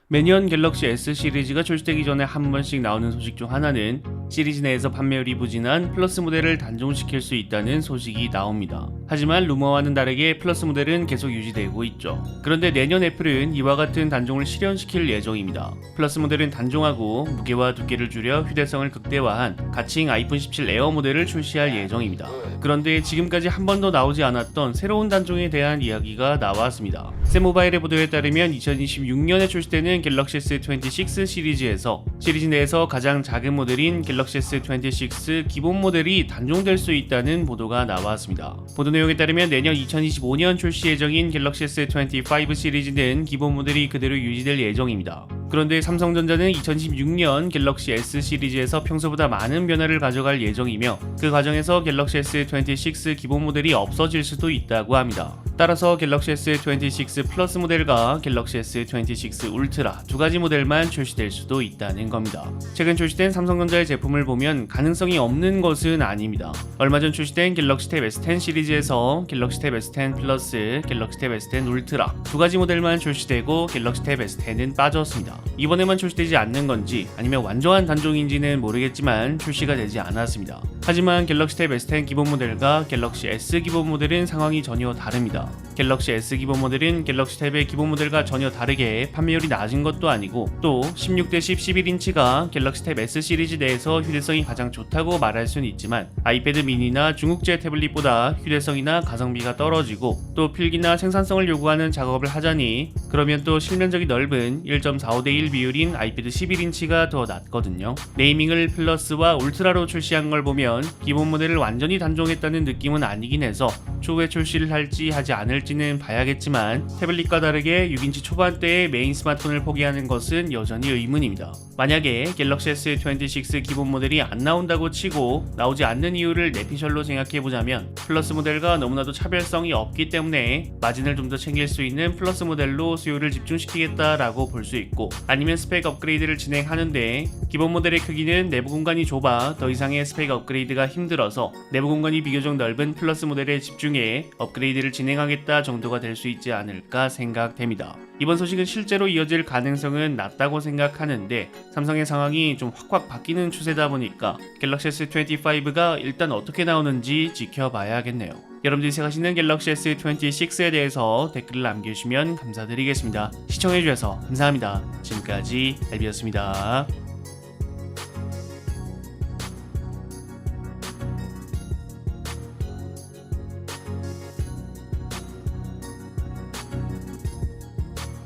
매년 갤럭시 S 시리즈가 출시되기 전에 한 번씩 나오는 소식 중 하나는 시리즈 내에서 판매율이 부진한 플러스 모델을 단종시킬 수 있다는 소식이 나옵니다. 하지만 루머와는 다르게 플러스 모델은 계속 유지되고 있죠. 그런데 내년 애플은 이와 같은 단종을 실현시킬 예정입니다. 플러스 모델은 단종하고 무게와 두께를 줄여 휴대성을 극대화한 가칭 아이폰 17 에어 모델을 출시할 예정입니다. 그런데 지금까지 한 번도 나오지 않았던 새로운 단종에 대한 이야기가 나왔습니다. 샘모바일의 보도에 따르면 2026년에 출시되는 갤럭시 S26 시리즈에서 시리즈 내에서 가장 작은 모델인 갤럭시 S26 기본 모델이 단종될 수 있다는 보도가 나왔습니다. 보도 내용에 따르면 내년 2025년 출시 예정인 갤럭시 S25 시리즈는 기본 모델이 그대로 유지될 예정입니다. 그런데 삼성전자는 2016년 갤럭시 S 시리즈에서 평소보다 많은 변화를 가져갈 예정이며 그 과정에서 갤럭시 S26 기본 모델이 없어질 수도 있다고 합니다. 따라서 갤럭시 S26 플러스 모델과 갤럭시 S26 울트라 두 가지 모델만 출시될 수도 있다는 겁니다. 최근 출시된 삼성전자의 제품을 보면 가능성이 없는 것은 아닙니다. 얼마 전 출시된 갤럭시 탭 S10 시리즈에서 갤럭시 탭 S10 플러스, 갤럭시 탭 S10 울트라 두 가지 모델만 출시되고 갤럭시 탭 S10은 빠졌습니다. 이번에만 출시되지 않는 건지 아니면 완전한 단종인지는 모르겠지만 출시가 되지 않았습니다. 하지만 갤럭시 탭 S10 기본 모델과 갤럭시 S 기본 모델은 상황이 전혀 다릅니다. 갤럭시 S 기본 모델은 갤럭시 탭의 기본 모델과 전혀 다르게 판매율이 낮은 것도 아니고 또 16:10 11인치가 갤럭시 탭 S 시리즈 내에서 휴대성이 가장 좋다고 말할 수는 있지만 아이패드 미니나 중국제 태블릿보다 휴대성이나 가성비가 떨어지고 또 필기나 생산성을 요구하는 작업을 하자니 그러면 또 실면적이 넓은 1.45:1 비율인 아이패드 11인치가 더 낫거든요. 네이밍을 플러스와 울트라로 출시한 걸 보면 기본 모델을 완전히 단종했다는 느낌은 아니긴 해서 추후에 출시를 할지 하지 않을지는 봐야겠지만 태블릿과 다르게 6인치 초반대의 메인 스마트폰을 포기하는 것은 여전히 의문입니다. 만약에 갤럭시 S26 기본 모델이 안 나온다고 치고 나오지 않는 이유를 내피셜로 생각해보자면 플러스 모델과 너무나도 차별성이 없기 때문에 마진을 좀 더 챙길 수 있는 플러스 모델로 수요를 집중시키겠다라고 볼 수 있고 아니면 스펙 업그레이드를 진행하는데 기본 모델의 크기는 내부 공간이 좁아 더 이상의 스펙 업그레이드가 힘들어서 내부 공간이 비교적 넓은 플러스 모델에 집중해 업그레이드를 진행하겠다 정도가 될 수 있지 않을까 생각됩니다. 이번 소식은 실제로 이어질 가능성은 낮다고 생각하는데 삼성의 상황이 좀 확확 바뀌는 추세다 보니까 갤럭시 S25가 일단 어떻게 나오는지 지켜봐야겠네요. 여러분들이 생각하시는 갤럭시 S26에 대해서 댓글을 남겨주시면 감사드리겠습니다. 시청해주셔서 감사합니다. 지금까지 알비였습니다.